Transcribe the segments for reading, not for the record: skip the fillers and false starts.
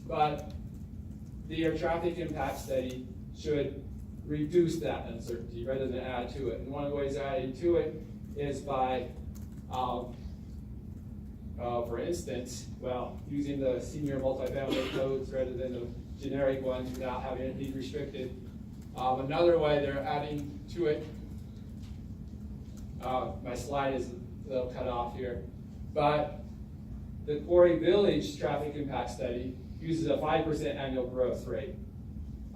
but the traffic impact study should reduce that uncertainty rather than add to it. And one of the ways adding to it is by, for instance, well, using the senior multifamily codes rather than the generic ones without having it be restricted. Another way they're adding to it, my slide is a little cut off here, but the Quarry Village traffic impact study uses a 5% annual growth rate.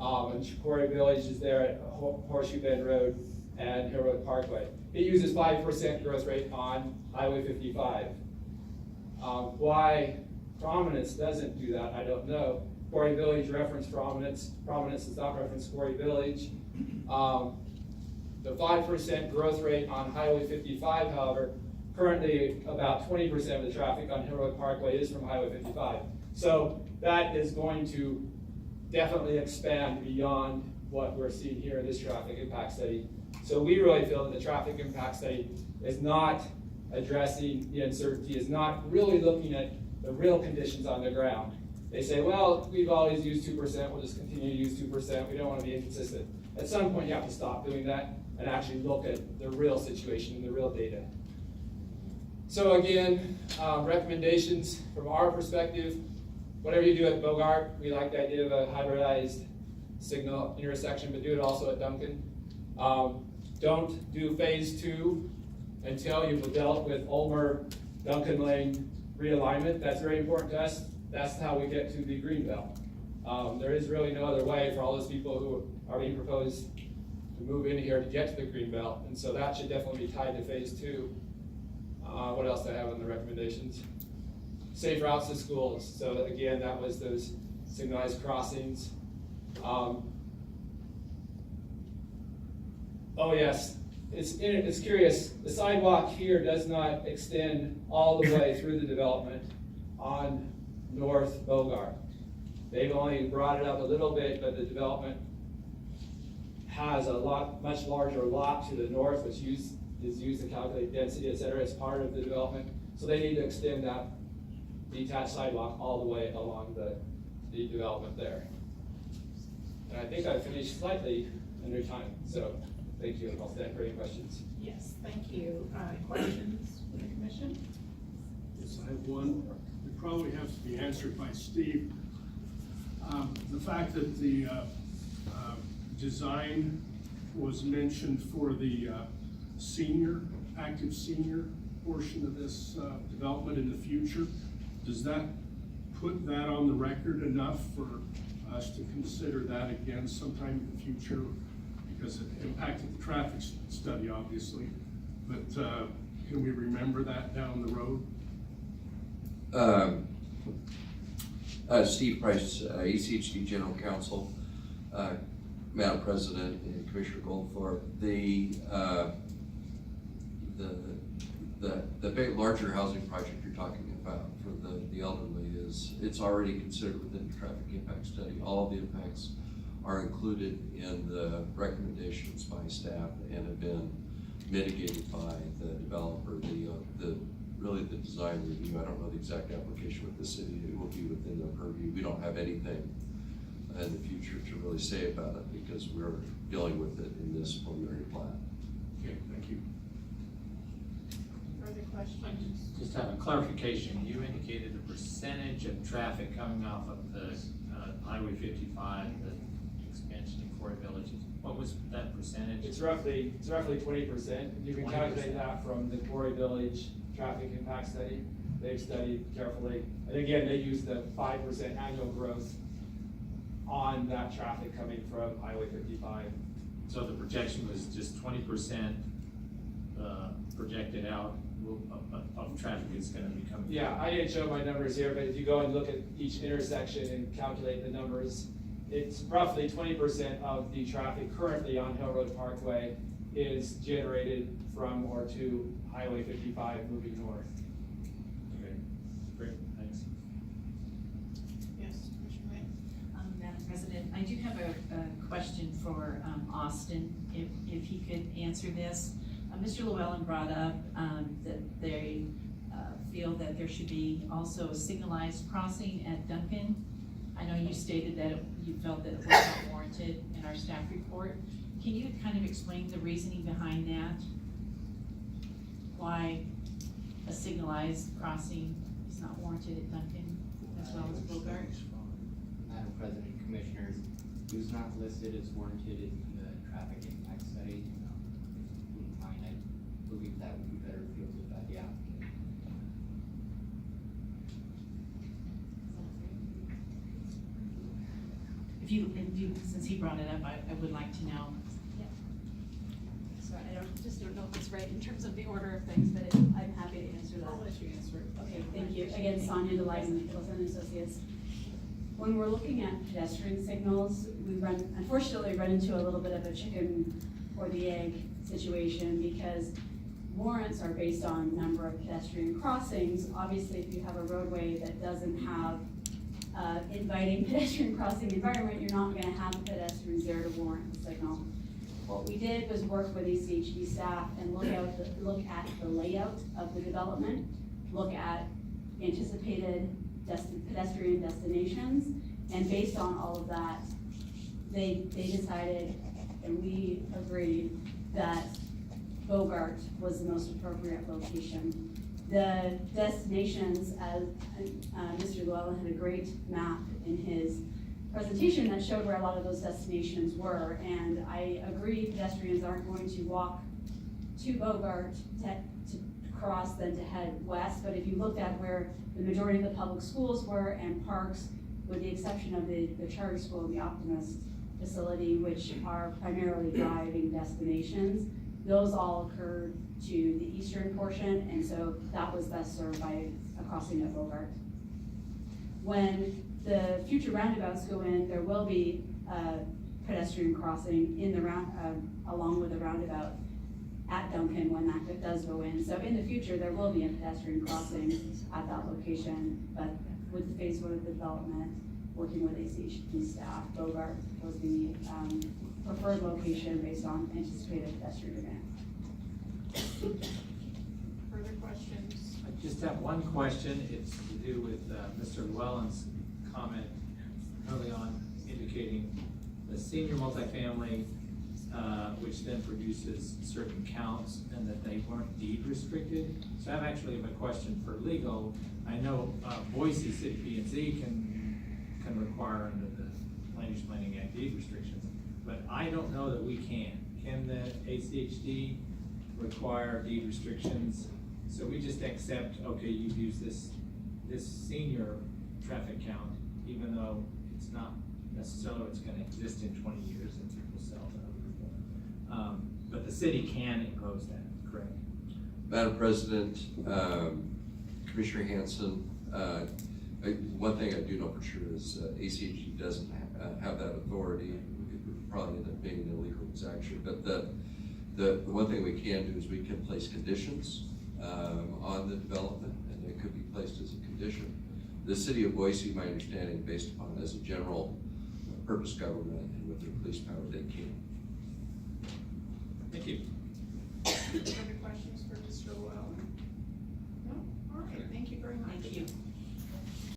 And Quarry Village is there at Horseshoe Bend Road and Hill Road Parkway. It uses 5% growth rate on Highway 55. Why Prominence doesn't do that, I don't know. Quarry Village referenced Prominence. Prominence does not reference Quarry Village. The 5% growth rate on Highway 55, however, currently about 20% of the traffic on Hill Road Parkway is from Highway 55. So that is going to definitely expand beyond what we're seeing here in this traffic impact study. So we really feel that the traffic impact study is not addressing the uncertainty, is not really looking at the real conditions on the ground. They say, well, we've always used 2%, we'll just continue to use 2%, we don't want to be inconsistent. At some point you have to stop doing that and actually look at the real situation and the real data. So again, recommendations from our perspective, whatever you do at Bogart, we like the idea of a hybridized signal intersection, but do it also at Duncan. Don't do phase 2 until you've dealt with Ulmer Duncan Lane realignment. That's very important to us. That's how we get to the Greenbelt. There is really no other way for all those people who are being proposed to move in here to get to the Greenbelt, and so that should definitely be tied to phase 2. What else do I have on the recommendations? Safe routes to schools. So again, that was those signalized crossings. Oh yes, it's curious. The sidewalk here does not extend all the way through the development on North Bogart. They've only brought it up a little bit, but the development has a much larger lot to the north, which is used to calculate density, et cetera, as part of the development. So they need to extend that detached sidewalk all the way along the development there. And I think I finished slightly under time, so thank you. I'll stand for any questions. Yes, thank you. Questions for the commission? Yes, I have one. It probably has to be answered by Steve. The fact that the design was mentioned for the active senior portion of this development in the future, does that put that on the record enough for us to consider that again sometime in the future? Because it impacted the traffic study, obviously, but can we remember that down the road? Steve Price, ACHD General Counsel, Madam President and Commissioner Goldthorpe. The big larger housing project you're talking about for the elderly it's already considered within the traffic impact study. All of the impacts are included in the recommendations by staff and have been mitigated by the developer. Really the design review, I don't know the exact application with the city, it will be within their purview. We don't have anything in the future to really say about it because we're dealing with it in this preliminary plat. Okay, thank you. Further I questions? just have a clarification. You indicated the percentage of traffic coming off of the Highway 55, the expansion in Quarry Village. What was that percentage? It's roughly 20%. You can 20%. calculate that from the Quarry Village traffic impact study. They've studied carefully. And again, they use the 5% annual growth on that traffic coming from Highway 55. So the projection was just 20% projected out of traffic is going to be coming. Yeah, I didn't show my numbers here, but if you go and look at each intersection and calculate the numbers, it's roughly 20% of the traffic currently on Hill Road Parkway is generated from or to Highway 55 moving north. Okay, great, thanks. Yes, Commissioner Ray? Madam President, I do have a question for Austin, if he could answer this. Mr. Llewellyn brought up that they feel that there should be also a signalized crossing at Duncan. I know you stated that you felt that it was not warranted in our staff report. Can you kind of explain the reasoning behind that? Why a signalized crossing is not warranted at Duncan as well as Bogart? Madam President, Commissioners, it was not listed as warranted in the traffic impact study. If you wouldn't mind, I believe that would be better fielded by the applicant. If you, since he brought it up, I would like to know. So I don't know if it's right in terms of the order of things, but I'm happy to answer that. I'll let you answer it. Okay, thank you. Again, Sonia Llewellyn, Wilson Associates. When we're looking at pedestrian signals, we unfortunately run into a little bit of a chicken or the egg situation because warrants are based on number of pedestrian crossings. Obviously, if you have a roadway that doesn't have inviting pedestrian crossing environment, you're not gonna have pedestrians there to warrant the signal. What we did was work with ACHD staff and look at the layout of the development, look at anticipated pedestrian destinations, and based on all of that, they decided, and we agreed, that Bogart was the most appropriate location. The destinations, as Mr. Llewellyn had a great map in his presentation that showed where a lot of those destinations were, and I agree pedestrians aren't going to walk to Bogart to cross then to head west, but if you looked at where the majority of the public schools were and parks, with the exception of the charter school and the Optimist facility, which are primarily driving destinations, those all occurred to the eastern portion, and so that was best served by a crossing at Bogart. When the future roundabouts go in, there will be a pedestrian crossing in the along with the roundabout at Duncan when that does go in. So in the future, there will be a pedestrian crossing at that location, but with the phase one of the development, working with ACHD staff, Bogart was the preferred location based on anticipated pedestrian demand. Further questions? I just have one question. It's to do with Mr. Llewellyn's comment early on indicating the senior multifamily, which then produces certain counts and that they weren't deed restricted. So I have actually a question for legal. I know Boise City P&Z can require under the Land Use Planning Act deed restrictions, but I don't know that we can. Can the ACHD require deed restrictions? So we just accept, okay, you've used this senior traffic count, even though it's not necessarily it's gonna exist in 20 years and people sell to other people. But the city can impose that, correct? Madam President, Commissioner Hanson, one thing I do know for sure is ACHD doesn't have that authority. It would probably end up being an illegal exaction, but the one thing we can do is we can place conditions on the development, and it could be placed as a condition. The city of Boise, my understanding, based upon as a general purpose government and with their police power, they can. Thank you.